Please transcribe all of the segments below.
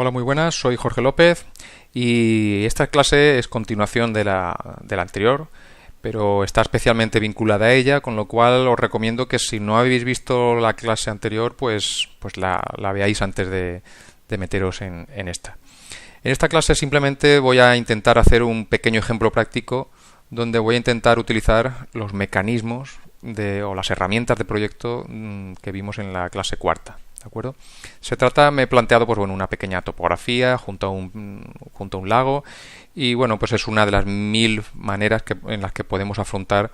Hola, muy buenas, soy Jorge López y esta clase es continuación de la anterior, pero está especialmente vinculada a ella, con lo cual os recomiendo que si no habéis visto la clase anterior, pues la veáis antes de meteros en esta. En esta clase simplemente voy a intentar hacer un pequeño ejemplo práctico donde voy a intentar utilizar los mecanismos o las herramientas de proyecto que vimos en la clase cuarta. ¿De acuerdo? Me he planteado pues bueno, una pequeña topografía junto a un lago y bueno, pues es una de las 1000 maneras en las que podemos afrontar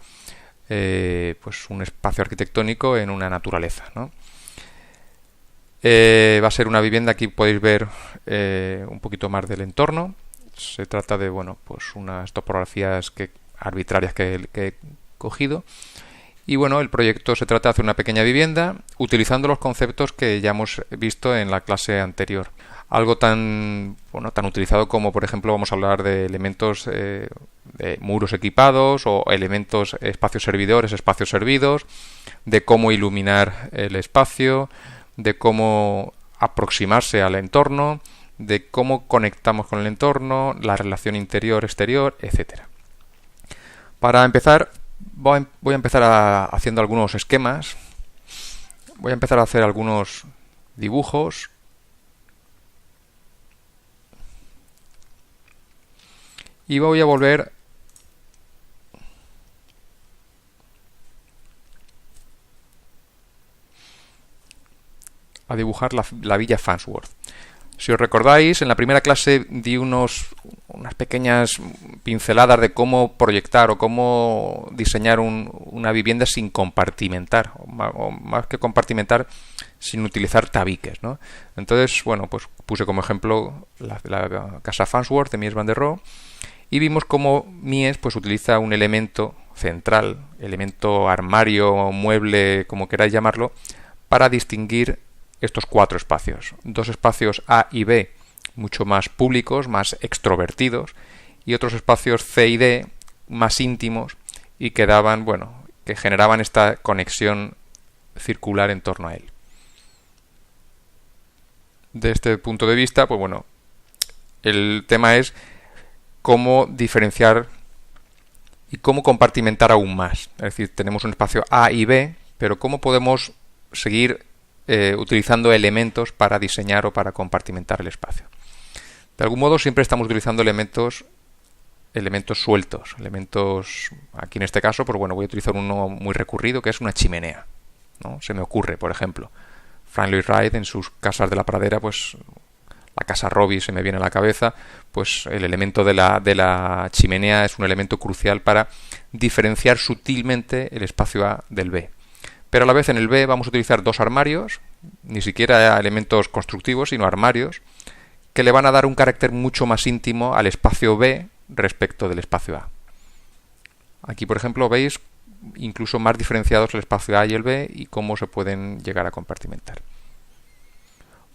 pues un espacio arquitectónico en una naturaleza, ¿no? Va a ser una vivienda, aquí podéis ver un poquito más del entorno. Se trata de bueno, pues unas topografías arbitrarias que he cogido. Y bueno, el proyecto se trata de hacer una pequeña vivienda utilizando los conceptos que ya hemos visto en la clase anterior. Algo tan utilizado como, por ejemplo, vamos a hablar de elementos de muros equipados o elementos espacios servidores, espacios servidos, de cómo iluminar el espacio, de cómo aproximarse al entorno, de cómo conectamos con el entorno, la relación interior-exterior, etcétera. Para empezar, voy a empezar haciendo algunos esquemas. Voy a empezar a hacer algunos dibujos. Y voy a volver a dibujar la Villa Farnsworth. Si os recordáis, en la primera clase di unas pequeñas pinceladas de cómo proyectar o cómo diseñar una vivienda sin compartimentar, o más que compartimentar, sin utilizar tabiques, ¿no? Entonces, bueno, pues puse como ejemplo la casa Farnsworth de Mies van der Rohe y vimos cómo Mies pues utiliza un elemento central, elemento armario, mueble, como queráis llamarlo, para distinguir estos 4 espacios. 2 espacios A y B mucho más públicos, más extrovertidos, y otros espacios C y D más íntimos y que generaban esta conexión circular en torno a él. De este punto de vista, pues bueno, el tema es cómo diferenciar y cómo compartimentar aún más. Es decir, tenemos un espacio A y B, pero cómo podemos seguir utilizando elementos para diseñar o para compartimentar el espacio. De algún modo siempre estamos utilizando elementos sueltos, aquí en este caso, pues bueno, voy a utilizar uno muy recurrido que es una chimenea, ¿no? Se me ocurre, por ejemplo, Frank Lloyd Wright en sus casas de la pradera, pues la casa Robbie se me viene a la cabeza, pues el elemento de la chimenea es un elemento crucial para diferenciar sutilmente el espacio A del B. Pero a la vez en el B vamos a utilizar 2 armarios, ni siquiera elementos constructivos, sino armarios, que le van a dar un carácter mucho más íntimo al espacio B respecto del espacio A. Aquí, por ejemplo, veis incluso más diferenciados el espacio A y el B y cómo se pueden llegar a compartimentar.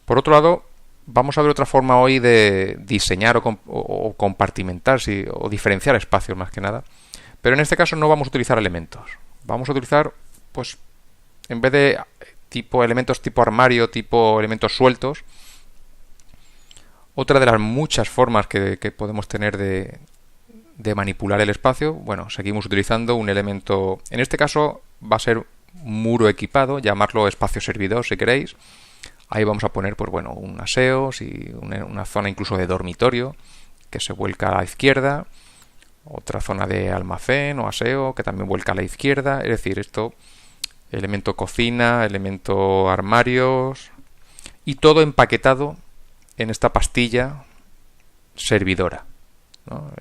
Por otro lado, vamos a ver otra forma hoy de diseñar o compartimentar, o diferenciar espacios más que nada. Pero en este caso no vamos a utilizar elementos. Vamos a utilizar, pues, en vez de elementos tipo armario, tipo elementos sueltos, otra de las muchas formas que podemos tener de manipular el espacio, bueno, seguimos utilizando un elemento, en este caso va a ser muro equipado, llamarlo espacio servidor si queréis. Ahí vamos a poner, pues bueno, un aseo, una zona incluso de dormitorio que se vuelca a la izquierda, otra zona de almacén o aseo que también vuelca a la izquierda, es decir, esto, elemento cocina, elemento armarios y todo empaquetado en esta pastilla servidora, ¿no?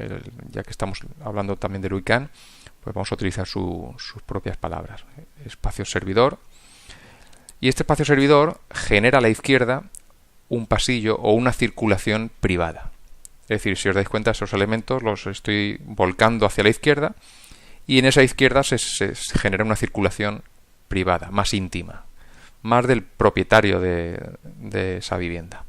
Ya que estamos hablando también de Louis Kahn, pues vamos a utilizar sus propias palabras. Espacio servidor. Y este espacio servidor genera a la izquierda un pasillo o una circulación privada. Es decir, si os dais cuenta, esos elementos los estoy volcando hacia la izquierda y en esa izquierda se genera una circulación privada, más íntima, más del propietario de esa vivienda.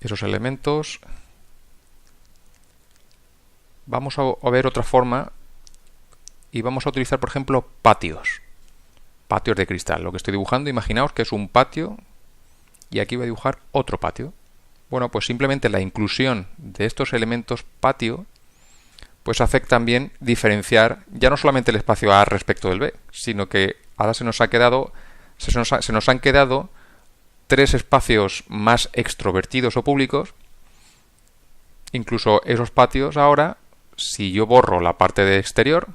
Esos elementos. Vamos a ver otra forma y vamos a utilizar, por ejemplo, patios. patios de cristal. Lo que estoy dibujando, imaginaos que es un patio y aquí voy a dibujar otro patio. Bueno, pues simplemente la inclusión de estos elementos patio pues hace también diferenciar ya no solamente el espacio A respecto del B, sino que ahora se nos han quedado tres espacios más extrovertidos o públicos. Incluso esos patios ahora, si yo borro la parte de exterior,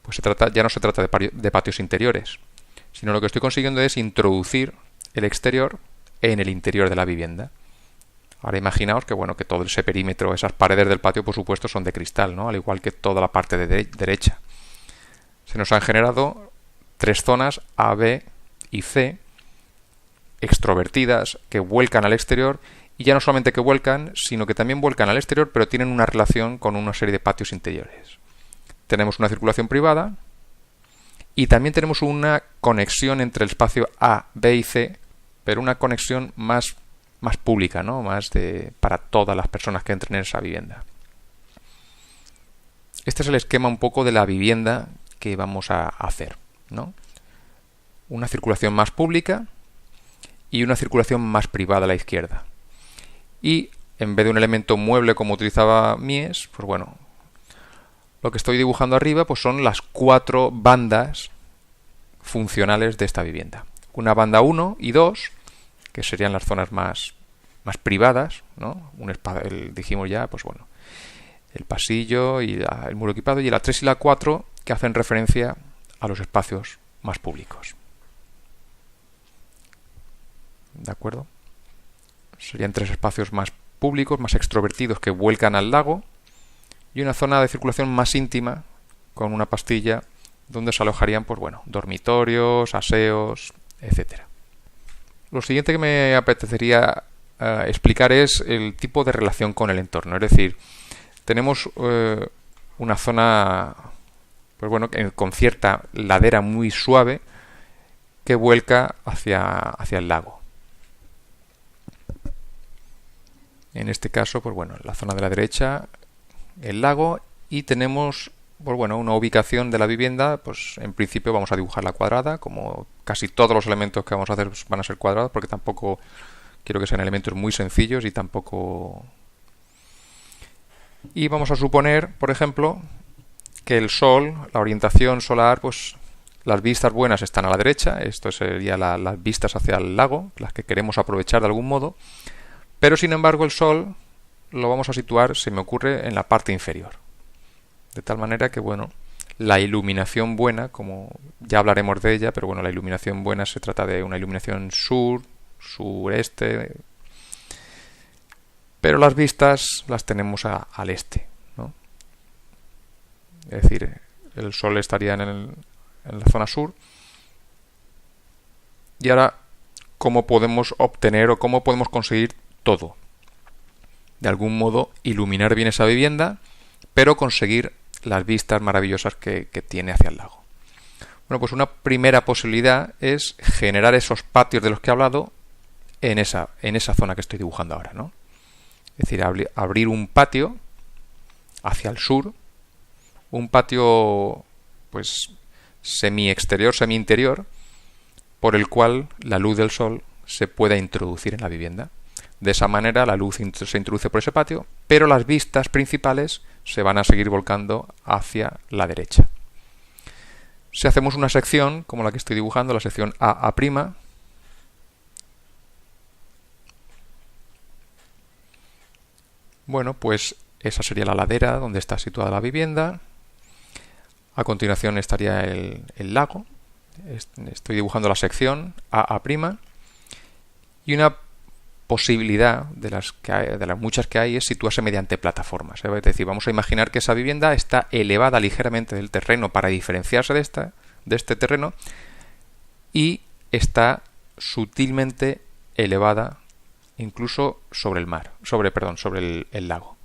pues ya no se trata de patios interiores, sino lo que estoy consiguiendo es introducir el exterior en el interior de la vivienda. Ahora imaginaos que bueno, que todo ese perímetro, esas paredes del patio, por supuesto, son de cristal, ¿no? Al igual que toda la parte derecha. Se nos han generado tres zonas A, B y C extrovertidas que vuelcan al exterior, y ya no solamente que vuelcan, sino que también vuelcan al exterior, pero tienen una relación con una serie de patios interiores. Tenemos una circulación privada y también tenemos una conexión entre el espacio A, B y C, pero una conexión más pública, ¿no? Para todas las personas que entren en esa vivienda. Este es el esquema un poco de la vivienda que vamos a hacer, ¿no? Una circulación más pública y una circulación más privada a la izquierda. Y en vez de un elemento mueble como utilizaba Mies, pues bueno, lo que estoy dibujando arriba pues son las cuatro bandas funcionales de esta vivienda. Una banda 1 y 2, que serían las zonas más privadas, ¿no? Dijimos ya, pues bueno, el pasillo y el muro equipado, y la 3 y la 4 que hacen referencia a los espacios más públicos. ¿De acuerdo? Serían tres espacios más públicos, más extrovertidos, que vuelcan al lago, y una zona de circulación más íntima con una pastilla donde se alojarían, pues bueno, dormitorios, aseos, etcétera. Lo siguiente que me apetecería explicar es el tipo de relación con el entorno. Es decir, tenemos una zona, pues bueno, con cierta ladera muy suave que vuelca hacia el lago. En este caso, pues bueno, en la zona de la derecha, el lago, y tenemos, pues bueno, una ubicación de la vivienda. Pues en principio vamos a dibujarla cuadrada, como casi todos los elementos que vamos a hacer pues, van a ser cuadrados, porque tampoco quiero que sean elementos muy sencillos y tampoco. Y vamos a suponer, por ejemplo, que el sol, la orientación solar, pues las vistas buenas están a la derecha. Esto serían las vistas hacia el lago, las que queremos aprovechar de algún modo. Pero sin embargo el sol lo vamos a situar, se me ocurre, en la parte inferior. De tal manera que, bueno, la iluminación buena, como ya hablaremos de ella, pero bueno, la iluminación buena se trata de una iluminación sureste, pero las vistas las tenemos al este, ¿no? Es decir, el sol estaría en la zona sur. Y ahora, ¿cómo podemos obtener o cómo podemos conseguir todo? De algún modo iluminar bien esa vivienda, pero conseguir las vistas maravillosas que tiene hacia el lago. Bueno, pues una primera posibilidad es generar esos patios de los que he hablado en esa zona que estoy dibujando ahora, ¿no? Es decir, abrir un patio hacia el sur, un patio pues semi-exterior, semi-interior, por el cual la luz del sol se pueda introducir en la vivienda. De esa manera la luz se introduce por ese patio, pero las vistas principales se van a seguir volcando hacia la derecha. Si hacemos una sección como la que estoy dibujando, la sección AA', bueno, pues esa sería la ladera donde está situada la vivienda. A continuación estaría el lago. Estoy dibujando la sección AA', y una posibilidad de las muchas que hay es situarse mediante plataformas. Es decir, vamos a imaginar que esa vivienda está elevada ligeramente del terreno para diferenciarse de este terreno, y está sutilmente elevada incluso sobre el lago.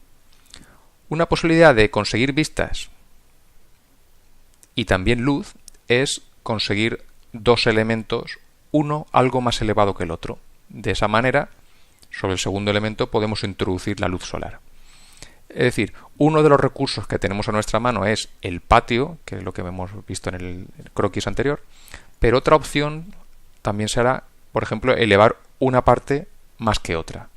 Una posibilidad de conseguir vistas y también luz es conseguir dos elementos, uno algo más elevado que el otro. De esa manera, sobre el segundo elemento podemos introducir la luz solar. Es decir, uno de los recursos que tenemos a nuestra mano es el patio, que es lo que hemos visto en el croquis anterior, pero otra opción también será, por ejemplo, elevar una parte más que otra.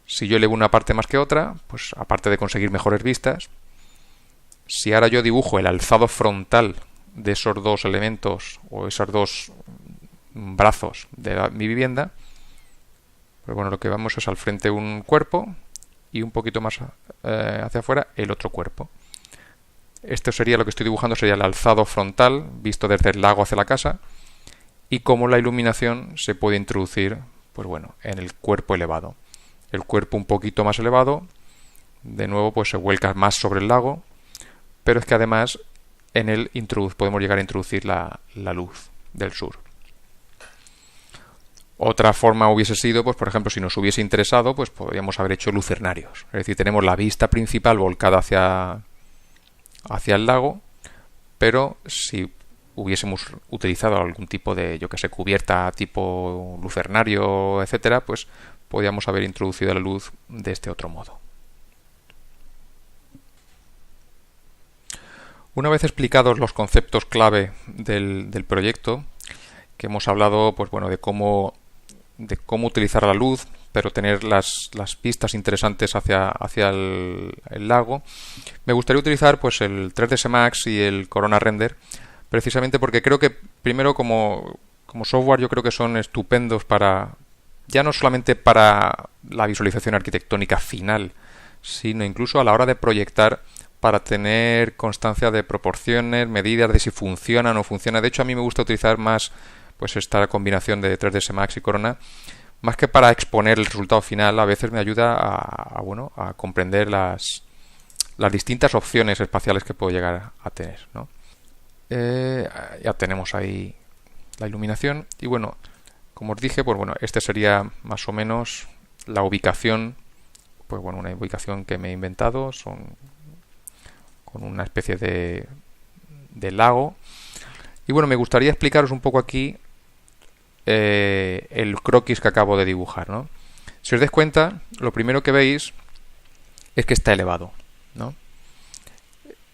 Si yo elevo una parte más que otra, pues aparte de conseguir mejores vistas, si ahora yo dibujo el alzado frontal de esos dos elementos o esos dos brazos de mi vivienda, pues bueno, lo que vamos es al frente un cuerpo y un poquito más hacia afuera el otro cuerpo. Esto sería lo que estoy dibujando, sería el alzado frontal visto desde el lago hacia la casa, y cómo la iluminación se puede introducir, pues bueno, en el cuerpo elevado. El cuerpo un poquito más elevado, de nuevo pues se vuelca más sobre el lago, pero es que además en él podemos llegar a introducir la luz del sur. Otra forma hubiese sido, pues por ejemplo, si nos hubiese interesado, pues podríamos haber hecho lucernarios. Es decir, tenemos la vista principal volcada hacia el lago, pero si hubiésemos utilizado algún tipo de, yo que sé, cubierta tipo lucernario, etcétera, pues podríamos haber introducido la luz de este otro modo. Una vez explicados los conceptos clave del proyecto, que hemos hablado, pues bueno, de cómo utilizar la luz, pero tener las pistas interesantes hacia el lago, me gustaría utilizar pues el 3ds Max y el Corona Render, precisamente porque creo que primero como software yo creo que son estupendos ya no solamente para la visualización arquitectónica final, sino incluso a la hora de proyectar, para tener constancia de proporciones, medidas de si funciona o no funciona. De hecho, a mí me gusta utilizar más pues esta combinación de 3ds Max y Corona, más que para exponer el resultado final. A veces me ayuda a comprender las distintas opciones espaciales que puedo llegar a tener, ¿no? Ya tenemos ahí la iluminación y bueno, como os dije, pues bueno, este sería más o menos la ubicación, pues bueno, una ubicación que me he inventado, con una especie de lago. Y bueno, me gustaría explicaros un poco aquí el croquis que acabo de dibujar, ¿no? Si os dais cuenta, lo primero que veis es que está elevado, ¿no?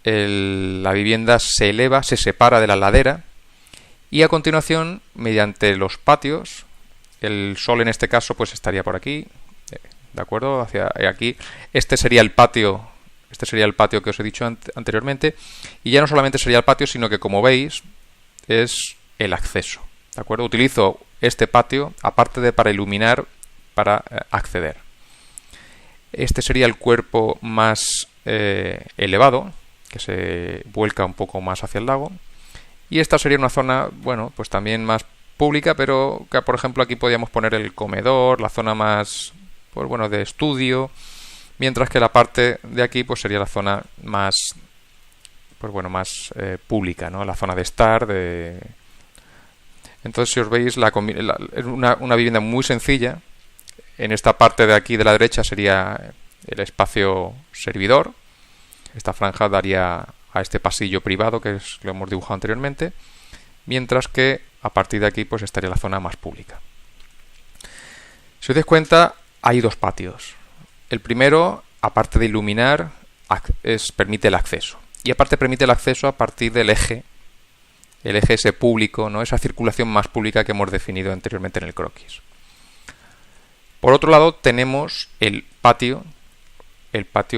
La vivienda se eleva, se separa de la ladera y a continuación, mediante los patios, el sol en este caso pues estaría por aquí, ¿de acuerdo? Hacia aquí. Este sería el patio que os he dicho anteriormente, y ya no solamente sería el patio, sino que como veis es el acceso, ¿de acuerdo? Utilizo este patio aparte de para iluminar, para acceder. Este sería el cuerpo más elevado, que se vuelca un poco más hacia el lago, y esta sería una zona, bueno, pues también más pública, pero que por ejemplo aquí podríamos poner el comedor, la zona más, pues bueno, de estudio, mientras que la parte de aquí pues sería la zona más, pues bueno, más pública, ¿no? La zona de estar, Entonces, si os veis, es una vivienda muy sencilla. En esta parte de aquí de la derecha sería el espacio servidor. Esta franja daría a este pasillo privado que lo hemos dibujado anteriormente, mientras que a partir de aquí pues estaría la zona más pública. Si os dais cuenta, hay dos patios. El primero, aparte de iluminar, permite el acceso. Y aparte permite el acceso a partir del eje, el eje ese público, ¿no? Esa circulación más pública que hemos definido anteriormente en el croquis. Por otro lado, tenemos el patio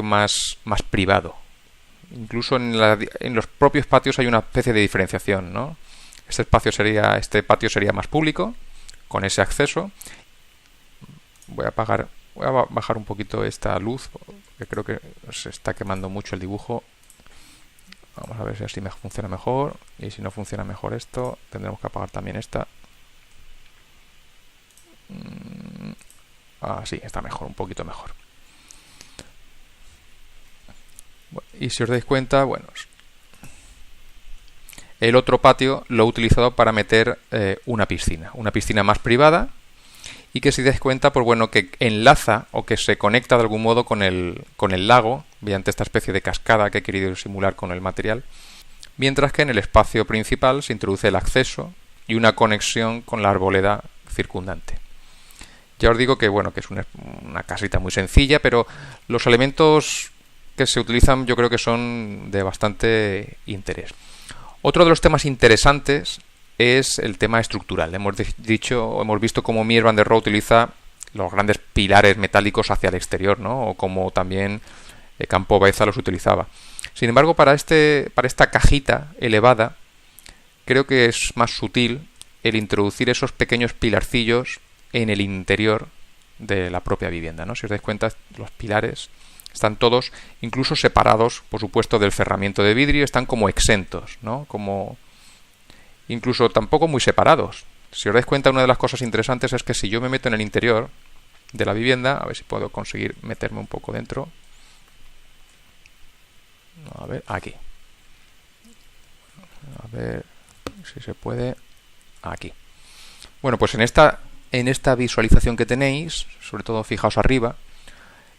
más privado. Incluso en los propios patios hay una especie de diferenciación, ¿no? Este patio sería más público, con ese acceso. Voy a bajar un poquito esta luz, porque creo que se está quemando mucho el dibujo. Vamos a ver si así funciona mejor. Y si no funciona mejor esto, tendremos que apagar también esta. Sí, está mejor, un poquito mejor. Y si os dais cuenta, bueno, el otro patio lo he utilizado para meter una piscina más privada, y que si dais cuenta, pues bueno, que enlaza o que se conecta de algún modo con el lago mediante esta especie de cascada que he querido simular con el material, mientras que en el espacio principal se introduce el acceso y una conexión con la arboleda circundante. Ya os digo que bueno, que es una casita muy sencilla, pero los elementos que se utilizan yo creo que son de bastante interés. Otro de los temas interesantes es el tema estructural. Hemos visto cómo Mies van der Rohe utiliza los grandes pilares metálicos hacia el exterior, ¿no? O como también Campo Baeza los utilizaba. Sin embargo, para esta cajita elevada, creo que es más sutil el introducir esos pequeños pilarcillos en el interior de la propia vivienda, ¿no? Si os dais cuenta, los pilares están todos incluso separados, por supuesto, del cerramiento de vidrio, están como exentos, ¿no? Como incluso tampoco muy separados. Si os dais cuenta, una de las cosas interesantes es que si yo me meto en el interior de la vivienda, a ver si puedo conseguir meterme un poco dentro. A ver, aquí. A ver si se puede. Aquí. Bueno, pues en esta visualización que tenéis, sobre todo fijaos arriba,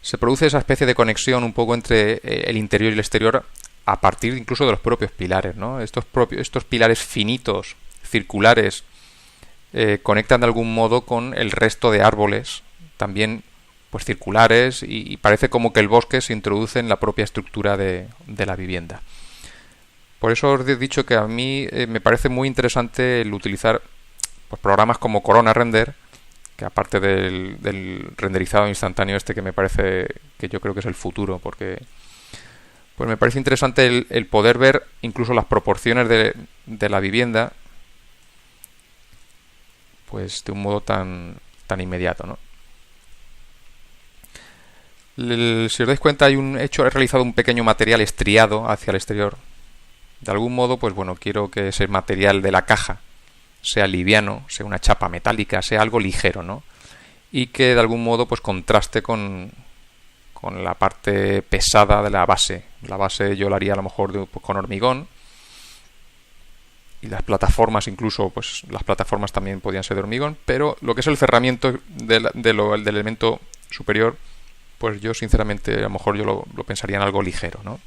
se produce esa especie de conexión un poco entre el interior y el exterior a partir incluso de los propios pilares, ¿no? Estos pilares finitos, circulares, conectan de algún modo con el resto de árboles, también pues circulares, y parece como que el bosque se introduce en la propia estructura de la vivienda. Por eso os he dicho que a mí me parece muy interesante el utilizar pues, programas como Corona Render, que aparte del renderizado instantáneo que me parece que yo creo que es el futuro, porque pues me parece interesante el poder ver incluso las proporciones de la vivienda pues de un modo tan inmediato, ¿no? Si os dais cuenta, he realizado un pequeño material estriado hacia el exterior. De algún modo, pues bueno, quiero que ese material de la caja sea liviano, sea una chapa metálica, sea algo ligero, ¿no? Y que de algún modo pues contraste con la parte pesada de la base. La base yo la haría a lo mejor pues, con hormigón, y las plataformas incluso, pues las plataformas también podían ser de hormigón, pero lo que es el cerramiento del elemento superior, pues yo sinceramente a lo mejor yo lo pensaría en algo ligero, ¿no?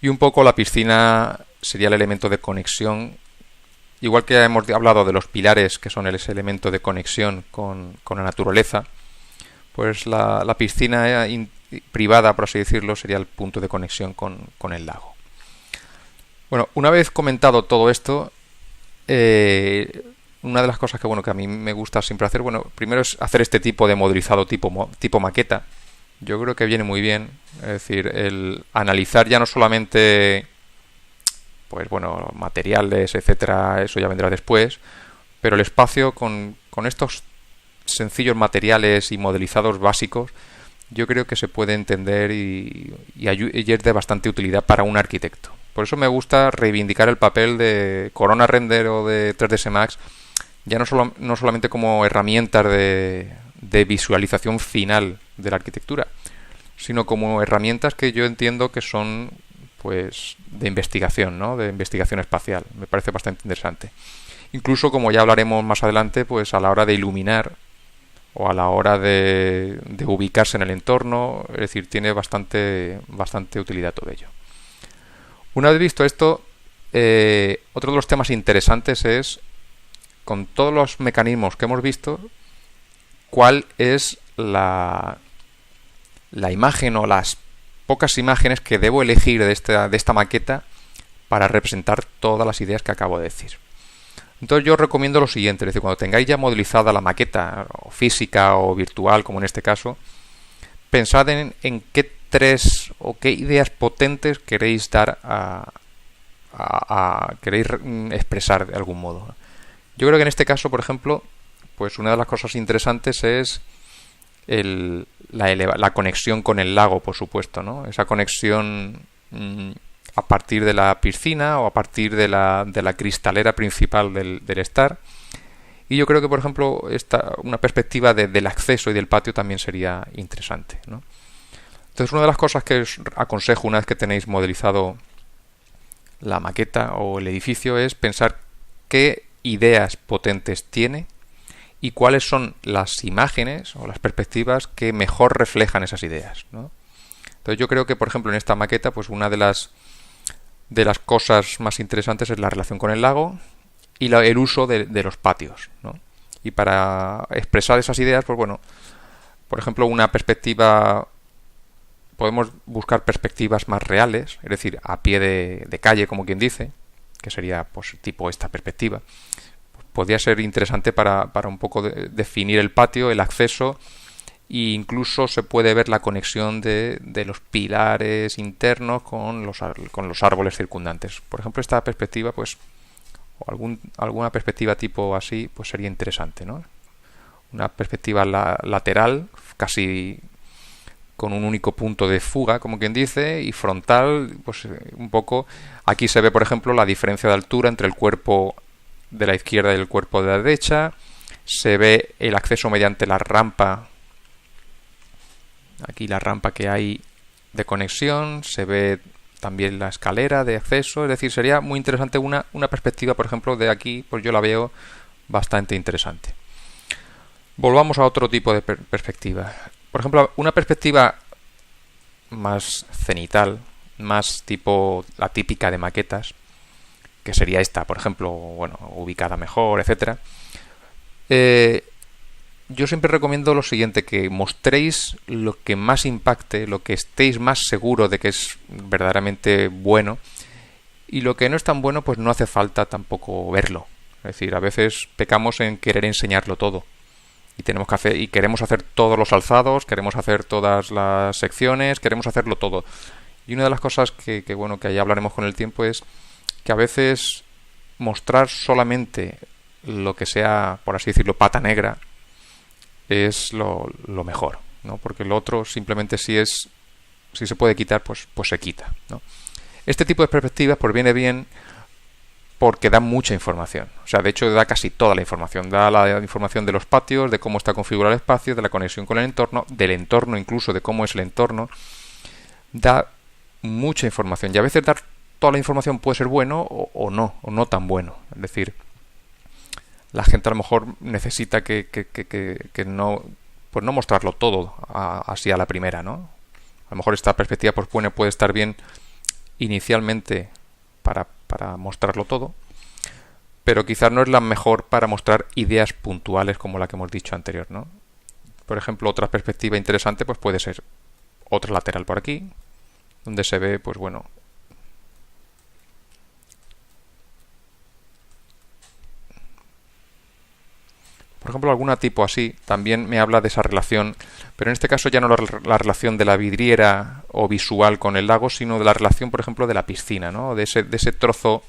Y un poco la piscina sería el elemento de conexión. Igual que hemos hablado de los pilares, que son ese elemento de conexión con la naturaleza, pues la piscina privada, por así decirlo, sería el punto de conexión con el lago. Bueno, una vez comentado todo esto, una de las cosas que a mí me gusta siempre hacer, primero es hacer este tipo de modelizado tipo maqueta. Yo creo que viene muy bien, es decir, el analizar ya no solamente pues bueno, materiales, etcétera, eso ya vendrá después, pero el espacio con estos sencillos materiales y modelizados básicos, yo creo que se puede entender y es de bastante utilidad para un arquitecto. Por eso me gusta reivindicar el papel de Corona Render o de 3ds Max, ya no solamente como herramientas de visualización final de la arquitectura, sino como herramientas que yo entiendo que son pues de investigación, ¿no? De investigación espacial. Me parece bastante interesante. Incluso, como ya hablaremos más adelante, pues a la hora de iluminar o a la hora de ubicarse en el entorno, es decir, tiene bastante utilidad todo ello. Una vez visto esto, otro de los temas interesantes es, con todos los mecanismos que hemos visto, cuál es la imagen o las pocas imágenes que debo elegir de esta maqueta para representar todas las ideas que acabo de decir. Entonces yo os recomiendo lo siguiente, es decir, cuando tengáis ya modelizada la maqueta, o física o virtual, como en este caso, pensad en qué tres o qué ideas potentes queréis dar queréis expresar de algún modo. Yo creo que en este caso, por ejemplo, pues una de las cosas interesantes es la conexión con el lago, por supuesto, ¿no? Esa conexión a partir de la piscina o a partir de la cristalera principal del estar. Y yo creo que, por ejemplo, una perspectiva del acceso y del patio también sería interesante, ¿no? Entonces, una de las cosas que os aconsejo una vez que tenéis modelizado la maqueta o el edificio es pensar qué ideas potentes tiene y cuáles son las imágenes o las perspectivas que mejor reflejan esas ideas, ¿no? Entonces yo creo que, por ejemplo, en esta maqueta, pues una de las cosas más interesantes es la relación con el lago y el uso de los patios, ¿no? Y para expresar esas ideas, pues bueno, por ejemplo, una perspectiva, podemos buscar perspectivas más reales, es decir, a pie de calle, como quien dice, que sería pues tipo esta perspectiva. Podría ser interesante para un poco definir el patio, el acceso, e incluso se puede ver la conexión de los pilares internos con los árboles circundantes. Por ejemplo, esta perspectiva, pues, o alguna perspectiva tipo así, pues sería interesante, ¿no? Una perspectiva lateral, casi con un único punto de fuga, como quien dice, y frontal, pues un poco. Aquí se ve, por ejemplo, la diferencia de altura entre el cuerpo de la izquierda y el cuerpo de la derecha. Se ve el acceso mediante la rampa. Aquí la rampa que hay de conexión. Se ve también la escalera de acceso. Es decir, sería muy interesante una perspectiva, por ejemplo, de aquí, pues yo la veo bastante interesante. Volvamos a otro tipo de perspectiva. Por ejemplo, una perspectiva más cenital, más tipo la típica de maquetas, que sería esta, por ejemplo, bueno, ubicada mejor, etcétera. Yo siempre recomiendo lo siguiente, que mostréis lo que más impacte, lo que estéis más seguro de que es verdaderamente bueno, y lo que no es tan bueno, pues no hace falta tampoco verlo. Es decir, a veces pecamos en querer enseñarlo todo. Y queremos hacer todos los alzados, queremos hacer todas las secciones, queremos hacerlo todo. Y una de las cosas que bueno, que ahí hablaremos con el tiempo, es que a veces mostrar solamente lo que sea, por así decirlo, pata negra, es lo mejor, ¿no? Porque lo otro simplemente si se puede quitar, pues se quita, ¿no? Este tipo de perspectivas pues viene bien porque da mucha información. O sea, de hecho da casi toda la información. Da la información de los patios, de cómo está configurado el espacio, de la conexión con el entorno, del entorno incluso, de cómo es el entorno. Da mucha información. Y a veces dar toda la información puede ser bueno o no tan bueno. Es decir, la gente a lo mejor necesita que no, pues no mostrarlo todo así a la primera, ¿no? A lo mejor esta perspectiva pues puede estar bien inicialmente para mostrarlo todo, pero quizás no es la mejor para mostrar ideas puntuales como la que hemos dicho anterior, ¿no? Por ejemplo, otra perspectiva interesante pues puede ser otra lateral por aquí, donde se ve, pues bueno, por ejemplo, alguna tipo así también me habla de esa relación, pero en este caso ya no la relación de la vidriera o visual con el lago, sino de la relación, por ejemplo, de la piscina, ¿no? De ese trozo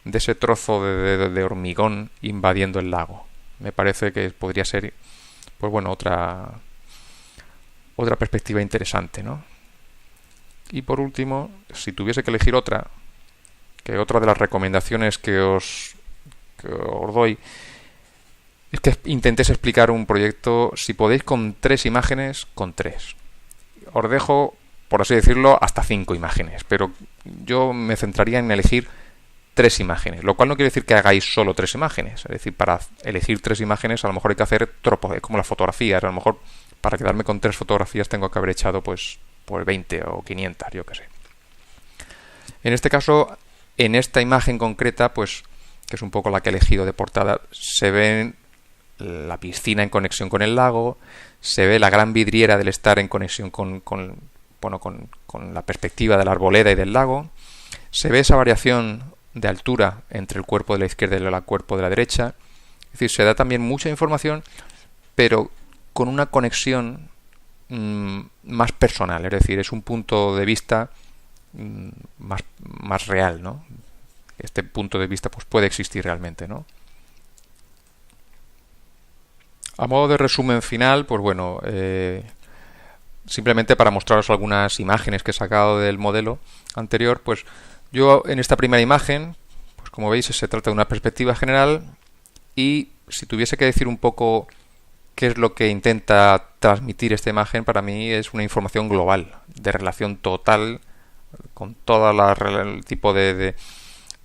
de hormigón invadiendo el lago. Me parece que podría ser, pues bueno, otra perspectiva interesante, ¿no? Y por último, si tuviese que elegir otra de las recomendaciones que os doy, es que intentéis explicar un proyecto, si podéis, con 3 imágenes, con 3. Os dejo, por así decirlo, hasta 5 imágenes, pero yo me centraría en elegir 3 imágenes, lo cual no quiere decir que hagáis solo 3 imágenes. Es decir, para elegir 3 imágenes a lo mejor hay que hacer tropos, es como las fotografías. A lo mejor para quedarme con 3 fotografías tengo que haber echado pues 20 o 500, yo qué sé. En este caso, en esta imagen concreta, pues que es un poco la que he elegido de portada, se ven la piscina en conexión con el lago, se ve la gran vidriera del estar en conexión con la perspectiva de la arboleda y del lago, se ve esa variación de altura entre el cuerpo de la izquierda y el cuerpo de la derecha. Es decir, se da también mucha información, pero con una conexión más personal, es decir, es un punto de vista más real, ¿no? Este punto de vista pues puede existir realmente, ¿no? A modo de resumen final, pues bueno, simplemente para mostraros algunas imágenes que he sacado del modelo anterior, pues yo en esta primera imagen, pues como veis se trata de una perspectiva general, y si tuviese que decir un poco qué es lo que intenta transmitir esta imagen, para mí es una información global, de relación total con todo el tipo de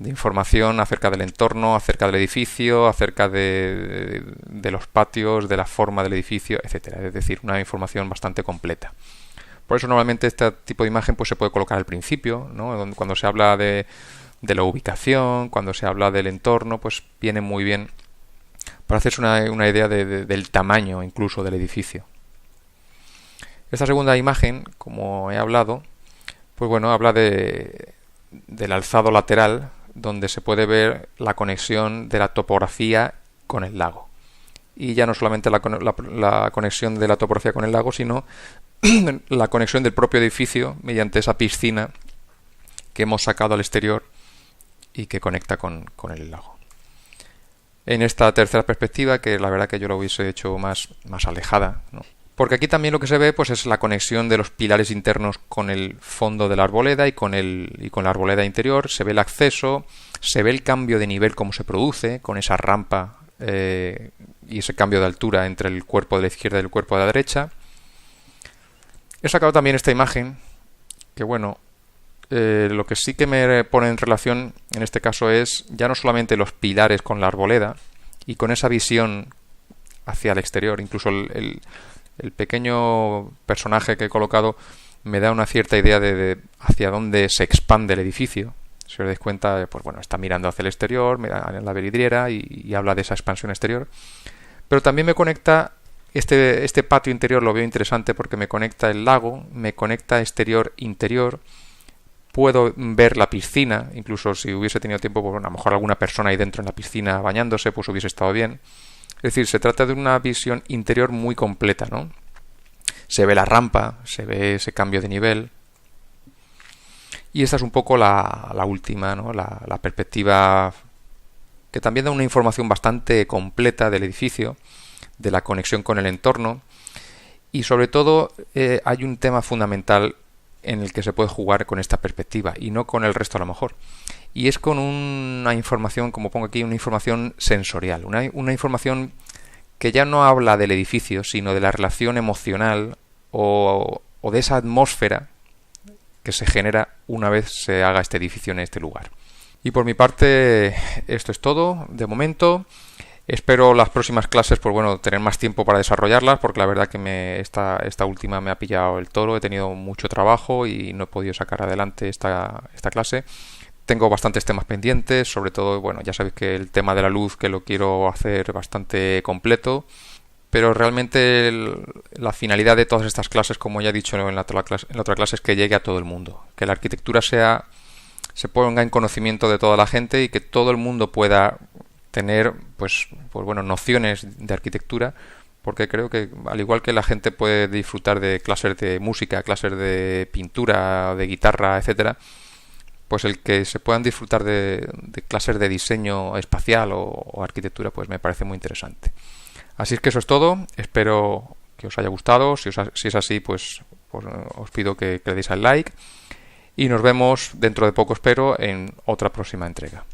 información acerca del entorno, acerca del edificio, acerca de los patios, de la forma del edificio, etcétera. Es decir, una información bastante completa. Por eso normalmente este tipo de imagen pues se puede colocar al principio, ¿no? Cuando se habla de la ubicación, cuando se habla del entorno, pues viene muy bien para hacerse una idea del tamaño incluso del edificio. Esta segunda imagen, como he hablado, pues bueno, habla del alzado lateral, donde se puede ver la conexión de la topografía con el lago. Y ya no solamente la conexión de la topografía con el lago, sino la conexión del propio edificio mediante esa piscina que hemos sacado al exterior y que conecta con el lago. En esta tercera perspectiva, que la verdad que yo lo hubiese hecho más alejada, ¿no? Porque aquí también lo que se ve pues es la conexión de los pilares internos con el fondo de la arboleda y con la arboleda interior. Se ve el acceso, se ve el cambio de nivel como se produce con esa rampa y ese cambio de altura entre el cuerpo de la izquierda y el cuerpo de la derecha. He sacado también esta imagen que bueno, lo que sí que me pone en relación en este caso es ya no solamente los pilares con la arboleda y con esa visión hacia el exterior, incluso el pequeño personaje que he colocado me da una cierta idea de hacia dónde se expande el edificio. Si os dais cuenta, pues bueno, está mirando hacia el exterior, mira en la vidriera y habla de esa expansión exterior. Pero también me conecta este patio interior, lo veo interesante porque me conecta el lago, me conecta exterior-interior. Puedo ver la piscina, incluso si hubiese tenido tiempo, pues bueno, a lo mejor alguna persona ahí dentro en la piscina bañándose, pues hubiese estado bien. Es decir, se trata de una visión interior muy completa, ¿no? Se ve la rampa, se ve ese cambio de nivel. Y esta es un poco la última, ¿no? La perspectiva que también da una información bastante completa del edificio, de la conexión con el entorno. Y sobre todo hay un tema fundamental en el que se puede jugar con esta perspectiva y no con el resto a lo mejor. Y es con una información, como pongo aquí, una información sensorial, una información que ya no habla del edificio, sino de la relación emocional o de esa atmósfera que se genera una vez se haga este edificio en este lugar. Y por mi parte, esto es todo de momento. Espero las próximas clases, pues bueno, tener más tiempo para desarrollarlas, porque la verdad que esta última me ha pillado el toro, he tenido mucho trabajo y no he podido sacar adelante esta clase. Tengo bastantes temas pendientes, sobre todo, bueno, ya sabéis que el tema de la luz que lo quiero hacer bastante completo, pero realmente la finalidad de todas estas clases, como ya he dicho en la otra clase, es que llegue a todo el mundo, que la arquitectura se ponga en conocimiento de toda la gente y que todo el mundo pueda tener pues bueno, nociones de arquitectura, porque creo que al igual que la gente puede disfrutar de clases de música, clases de pintura, de guitarra, etcétera, pues el que se puedan disfrutar de clases de diseño espacial o arquitectura, pues me parece muy interesante. Así es que eso es todo, espero que os haya gustado, si es así, pues os pido que le deis al like y nos vemos dentro de poco, espero, en otra próxima entrega.